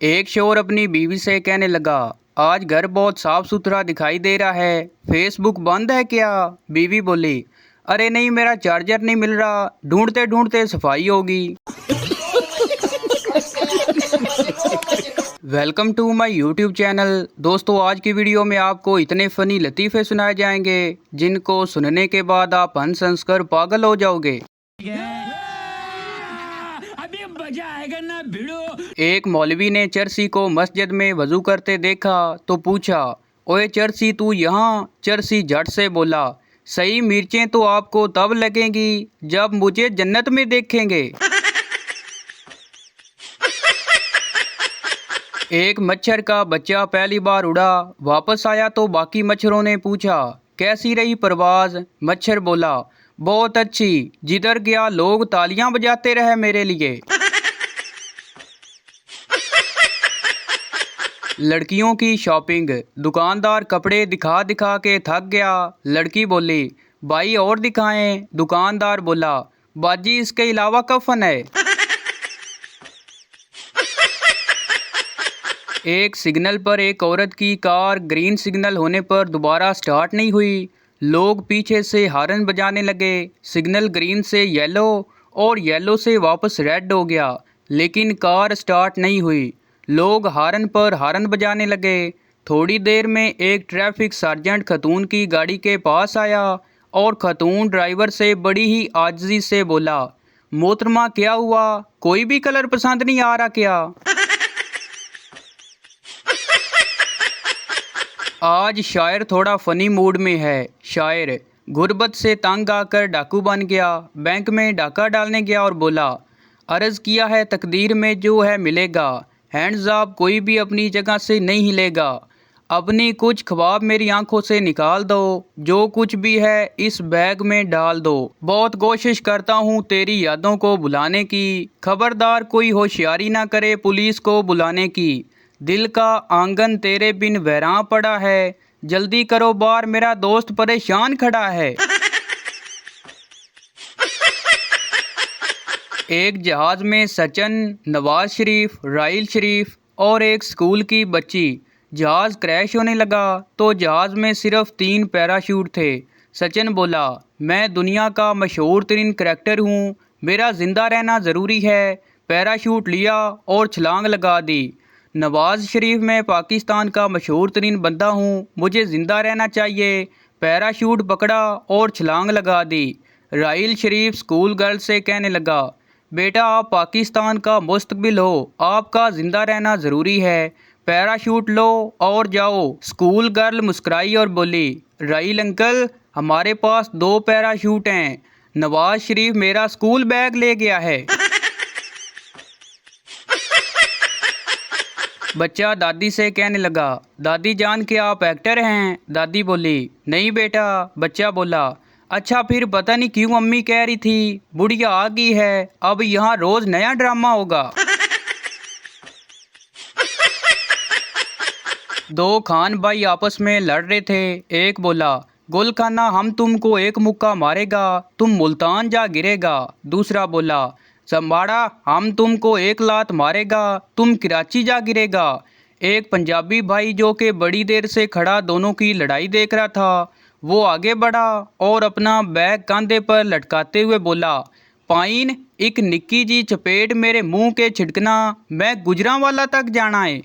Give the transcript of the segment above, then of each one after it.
एक शोर अपनी बीवी से कहने लगा, आज घर बहुत साफ सुथरा दिखाई दे रहा है, फेसबुक बंद है क्या? बीवी बोली, अरे नहीं, मेरा चार्जर नहीं मिल रहा, ढूंढते ढूंढते सफाई होगी। Welcome to my YouTube channel. दोस्तों, आज की वीडियो में आपको इतने फनी लतीफ़े सुनाए जाएंगे जिनको सुनने के बाद आप हंस हंस कर पागल हो जाओगे। अभी मजा आएगा ना भिड़ो। एक मौलवी ने चर्सी को मस्जिद में वजू करते देखा तो पूछा, ओए चर्सी तू यहाँ? चर्सी झट से बोला, सही मिर्चें तो आपको तब लगेंगी जब मुझे जन्नत में देखेंगे। एक मच्छर का बच्चा पहली बार उड़ा, वापस आया तो बाकी मच्छरों ने पूछा, कैसी रही परवाज? मच्छर बोला, बहुत अच्छी, जिधर गया लोग तालियां बजाते रहे मेरे लिए। लड़कियों की शॉपिंग। दुकानदार कपड़े दिखा दिखा के थक गया। लड़की बोली, भाई और दिखाएं। दुकानदार बोला, बाजी इसके अलावा कफन है। एक सिग्नल पर एक औरत की कार ग्रीन सिग्नल होने पर दोबारा स्टार्ट नहीं हुई। लोग पीछे से हॉर्न बजाने लगे। सिग्नल ग्रीन से येलो और येलो से वापस रेड हो गया, लेकिन कार स्टार्ट नहीं हुई। लोग हॉर्न पर हॉर्न बजाने लगे। थोड़ी देर में एक ट्रैफिक सार्जेंट खतून की गाड़ी के पास आया और खतून ड्राइवर से बड़ी ही आजिज़ी से बोला, मोहतरमा क्या हुआ, कोई भी कलर पसंद नहीं आ रहा क्या? आज शायर थोड़ा फनी मूड में है। शायर, गुर्बत से तंग आकर डाकू बन गया। बैंक में डाका डालने गया और बोला, अर्ज़ किया है तकदीर में जो है मिलेगा, हैंड्स अप, कोई भी अपनी जगह से नहीं हिलेगा। अपनी कुछ ख्वाब मेरी आंखों से निकाल दो, जो कुछ भी है इस बैग में डाल दो। बहुत कोशिश करता हूँ तेरी यादों को भुलाने की, खबरदार कोई होशियारी ना करे पुलिस को बुलाने की। दिल का आंगन तेरे बिन वैरां पड़ा है, जल्दी करो बार मेरा दोस्त परेशान खड़ा है। एक जहाज में सचिन, नवाज शरीफ, राइल शरीफ और एक स्कूल की बच्ची। जहाज क्रैश होने लगा तो जहाज में सिर्फ 3 पैराशूट थे। सचिन बोला, मैं दुनिया का मशहूर तरीन करैक्टर हूँ, मेरा जिंदा रहना ज़रूरी है। पैराशूट लिया और छलांग लगा दी। नवाज शरीफ, मैं पाकिस्तान का मशहूर तरीन बंदा हूँ, मुझे ज़िंदा रहना चाहिए। पैराशूट पकड़ा और छलांग लगा दी। राइल शरीफ स्कूल गर्ल से कहने लगा, बेटा आप पाकिस्तान का मुस्तकबिल हो, आपका ज़िंदा रहना ज़रूरी है, पैराशूट लो और जाओ। स्कूल गर्ल मुस्कुराई और बोली, राइल अंकल, हमारे पास 2 पैराशूट हैं, नवाज शरीफ मेरा स्कूल बैग ले गया है। बच्चा दादी से कहने लगा, दादी जान के आप एक्टर हैं? दादी बोली, नहीं बेटा। बच्चा बोला, अच्छा फिर पता नहीं क्यों अम्मी कह रही थी बुढ़िया आ गई है, अब यहाँ रोज नया ड्रामा होगा। 2 खान भाई आपस में लड़ रहे थे। एक बोला, गुल खाना हम तुमको एक मुक्का मारेगा, तुम मुल्तान जा गिरेगा। दूसरा बोला, संभाड़ा हम तुमको एक लात मारेगा, तुम कराची जा गिरेगा। एक पंजाबी भाई जो कि बड़ी देर से खड़ा दोनों की लड़ाई देख रहा था, वो आगे बढ़ा और अपना बैग कंधे पर लटकाते हुए बोला, पाइन एक निक्की जी चपेट मेरे मुंह के छिड़कना, मैं गुजरांवाला तक जाना है।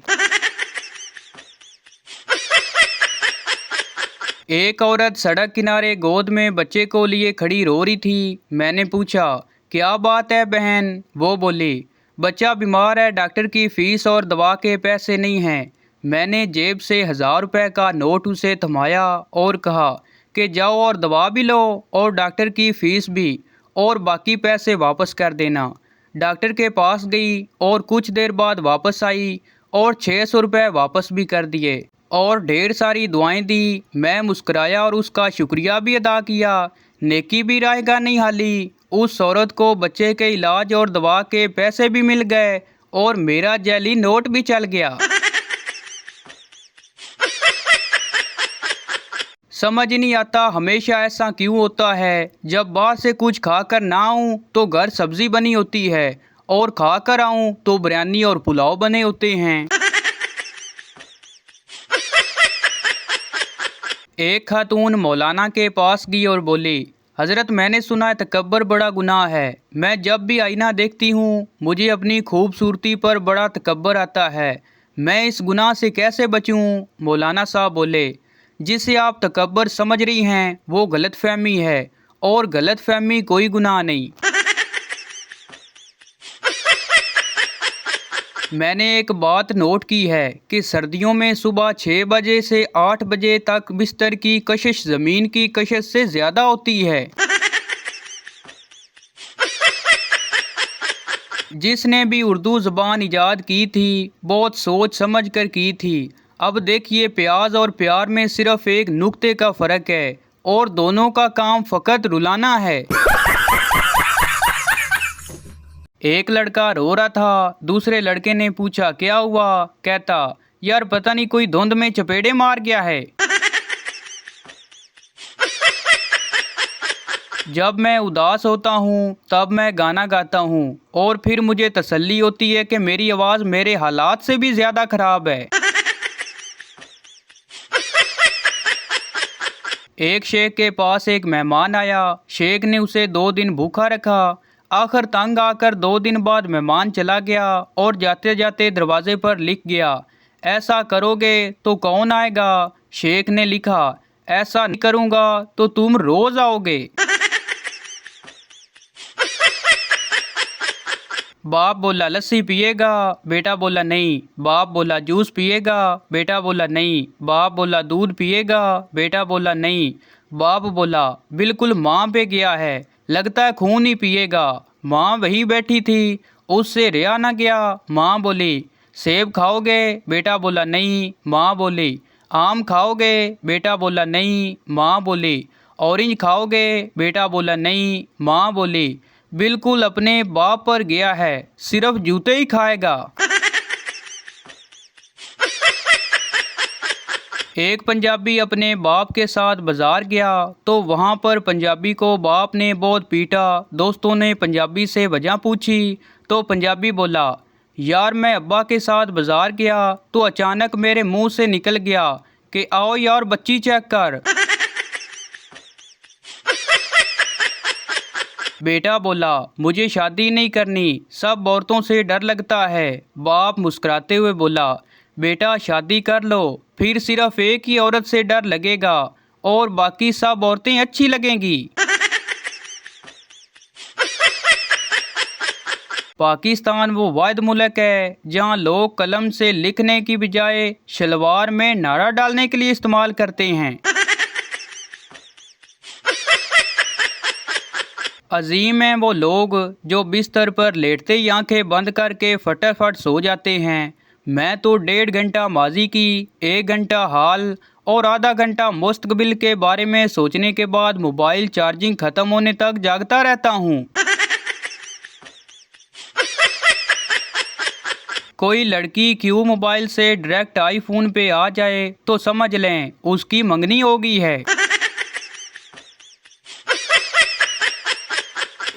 एक औरत सड़क किनारे गोद में बच्चे को लिए खड़ी रो रही थी। मैंने पूछा, क्या बात है बहन? वो बोली, बच्चा बीमार है, डॉक्टर की फीस और दवा के पैसे नहीं हैं। मैंने जेब से 1000 रुपये का नोट उसे थमाया और कहा कि जाओ और दवा भी लो और डॉक्टर की फीस भी, और बाकी पैसे वापस कर देना। डॉक्टर के पास गई और कुछ देर बाद वापस आई और 600 रुपये वापस भी कर दिए और ढेर सारी दुआएं दी। मैं मुस्कुराया और उसका शुक्रिया भी अदा किया। नेकी भी रायगा नहीं हाली। उस औरत को बच्चे के इलाज और दवा के पैसे भी मिल गए और मेरा जैली नोट भी चल गया। समझ नहीं आता हमेशा ऐसा क्यों होता है, जब बाहर से कुछ खाकर ना आऊं तो घर सब्जी बनी होती है और खा कर आऊँ तो बिरयानी और पुलाव बने होते हैं। एक खातून मौलाना के पास गई और बोली, हज़रत मैंने सुना है तकब्बर बड़ा गुनाह है। मैं जब भी आईना देखती हूँ मुझे अपनी खूबसूरती पर बड़ा तकब्बर आता है। मैं इस गुनाह से कैसे बचूँ? मौलाना साहब बोले, जिसे आप तकब्बर समझ रही हैं वो गलतफहमी है, और गलतफहमी कोई गुनाह नहीं। मैंने एक बात नोट की है कि सर्दियों में सुबह 6 बजे से 8 बजे तक बिस्तर की कशिश ज़मीन की कशिश से ज़्यादा होती है। जिसने भी उर्दू ज़बान ईजाद की थी बहुत सोच समझ कर की थी। अब देखिए, प्याज और प्यार में सिर्फ एक नुक्ते का फ़र्क है और दोनों का काम फ़कत रुलाना है। एक लड़का रो रहा था। दूसरे लड़के ने पूछा, क्या हुआ? कहता, यार पता नहीं कोई धुंध में चपेड़े मार गया है। जब मैं उदास होता हूँ तब मैं गाना गाता हूँ और फिर मुझे तसल्ली होती है कि मेरी आवाज़ मेरे हालात से भी ज़्यादा ख़राब है। एक शेख के पास एक मेहमान आया। शेख ने उसे 2 दिन भूखा रखा। आखिर तंग आकर 2 दिन बाद मेहमान चला गया और जाते जाते दरवाजे पर लिख गया, ऐसा करोगे तो कौन आएगा? शेख ने लिखा, ऐसा नहीं करूँगा तो तुम रोज़ आओगे। बाप बोला, लस्सी पिएगा? बेटा बोला नहीं। बाप बोला, जूस पिएगा? बेटा बोला नहीं। बाप बोला, दूध पिएगा? बेटा बोला नहीं। बाप बोला, बिल्कुल माँ पे गया है, लगता है खून ही पिएगा। माँ वही बैठी थी, उससे रिया ना गया। माँ बोली, सेब खाओगे? बेटा बोला नहीं। माँ बोली, आम खाओगे? बेटा बोला नहीं। माँ बोली, ऑरेंज खाओगे? बेटा बोला नहीं। माँ बोली, बिल्कुल अपने बाप पर गया है, सिर्फ जूते ही खाएगा। एक पंजाबी अपने बाप के साथ बाजार गया तो वहाँ पर पंजाबी को बाप ने बहुत पीटा। दोस्तों ने पंजाबी से वजह पूछी तो पंजाबी बोला, यार मैं अब्बा के साथ बाजार गया तो अचानक मेरे मुंह से निकल गया कि आओ यार बच्ची चेक कर। बेटा बोला, मुझे शादी नहीं करनी, सब औरतों से डर लगता है। बाप मुस्कुराते हुए बोला, बेटा शादी कर लो, फिर सिर्फ एक ही औरत से डर लगेगा और बाकी सब औरतें अच्छी लगेंगी। पाकिस्तान वो वाहिद मुल्क है जहाँ लोग कलम से लिखने की बजाय शलवार में नारा डालने के लिए इस्तेमाल करते हैं। अजीम हैं वो लोग जो बिस्तर पर लेटते ही आंखें बंद करके फटाफट सो जाते हैं। मैं तो 1.5 घंटा माजी की, 1 घंटा हाल और आधा घंटा मुस्तकबिल के बारे में सोचने के बाद मोबाइल चार्जिंग ख़त्म होने तक जागता रहता हूँ। कोई लड़की क्यों मोबाइल से डायरेक्ट आईफोन पे आ जाए तो समझ लें उसकी मंगनी हो गई है।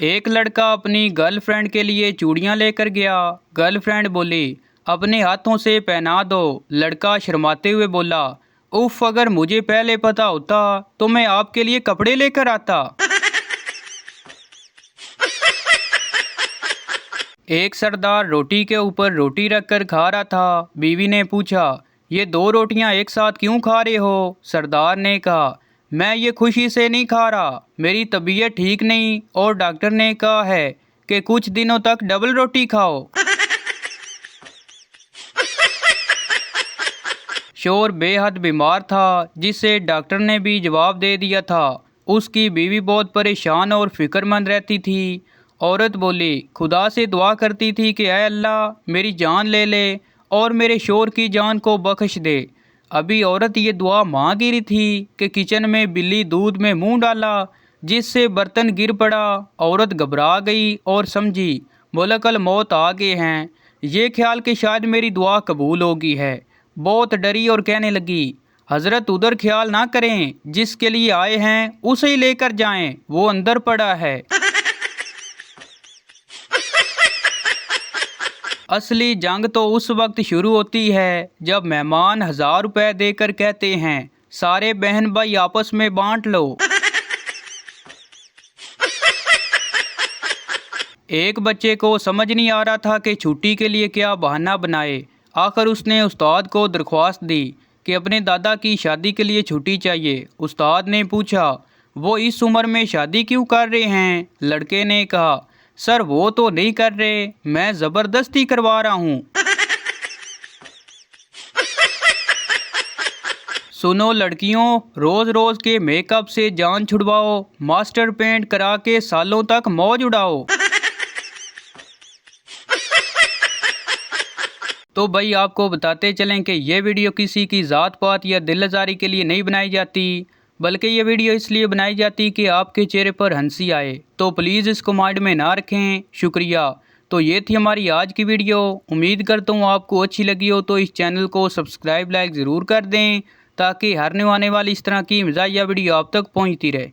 एक लड़का अपनी गर्लफ्रेंड के लिए चूड़ियां लेकर गया। गर्लफ्रेंड बोली, अपने हाथों से पहना दो। लड़का शर्माते हुए बोला, उफ, अगर मुझे पहले पता होता तो मैं आपके लिए कपड़े लेकर आता। एक सरदार रोटी के ऊपर रोटी रखकर खा रहा था। बीवी ने पूछा, ये 2 रोटियां एक साथ क्यों खा रहे हो? सरदार ने कहा, मैं ये खुशी से नहीं खा रहा, मेरी तबीयत ठीक नहीं और डॉक्टर ने कहा है कि कुछ दिनों तक डबल रोटी खाओ। शोर बेहद बीमार था जिसे डॉक्टर ने भी जवाब दे दिया था। उसकी बीवी बहुत परेशान और फिक्रमंद रहती थी। औरत बोली, खुदा से दुआ करती थी कि ऐ अल्लाह मेरी जान ले ले और मेरे शोर की जान को बख्श दे। अभी औरत ये दुआ मांग ही रही थी कि किचन में बिल्ली दूध में मुंह डाला जिससे बर्तन गिर पड़ा। औरत घबरा गई और समझी मुलकल मौत आ गए हैं। ये ख्याल कि शायद मेरी दुआ कबूल होगी है। बहुत डरी और कहने लगी, हज़रत उधर ख्याल ना करें, जिसके लिए आए हैं उसे ही लेकर जाएं, वो अंदर पड़ा है। असली जंग तो उस वक्त शुरू होती है जब मेहमान 1000 रुपए देकर कहते हैं सारे बहन भाई आपस में बांट लो। एक बच्चे को समझ नहीं आ रहा था कि छुट्टी के लिए क्या बहाना बनाए। आखिर उसने उस्ताद को दरख्वास्त दी कि अपने दादा की शादी के लिए छुट्टी चाहिए। उस्ताद ने पूछा वो इस उम्र में शादी क्यों कर रहे हैं? लड़के ने कहा सर वो तो नहीं कर रहे, मैं ज़बरदस्ती करवा रहा हूँ। सुनो लड़कियों, रोज रोज के मेकअप से जान छुड़वाओ, मास्टर पेंट करा के सालों तक मौज उड़ाओ। तो भाई आपको बताते चलें कि ये वीडियो किसी की ज़ात पात या दिल आज़ारी के लिए नहीं बनाई जाती, बल्कि ये वीडियो इसलिए बनाई जाती कि आपके चेहरे पर हंसी आए। तो प्लीज़ इसको माइंड में ना रखें। शुक्रिया। तो ये थी हमारी आज की वीडियो। उम्मीद करता हूँ आपको अच्छी लगी हो। तो इस चैनल को सब्सक्राइब लाइक ज़रूर कर दें ताकि हर आने वाली इस तरह की मज़ाहिया वीडियो आप तक पहुँचती रहे।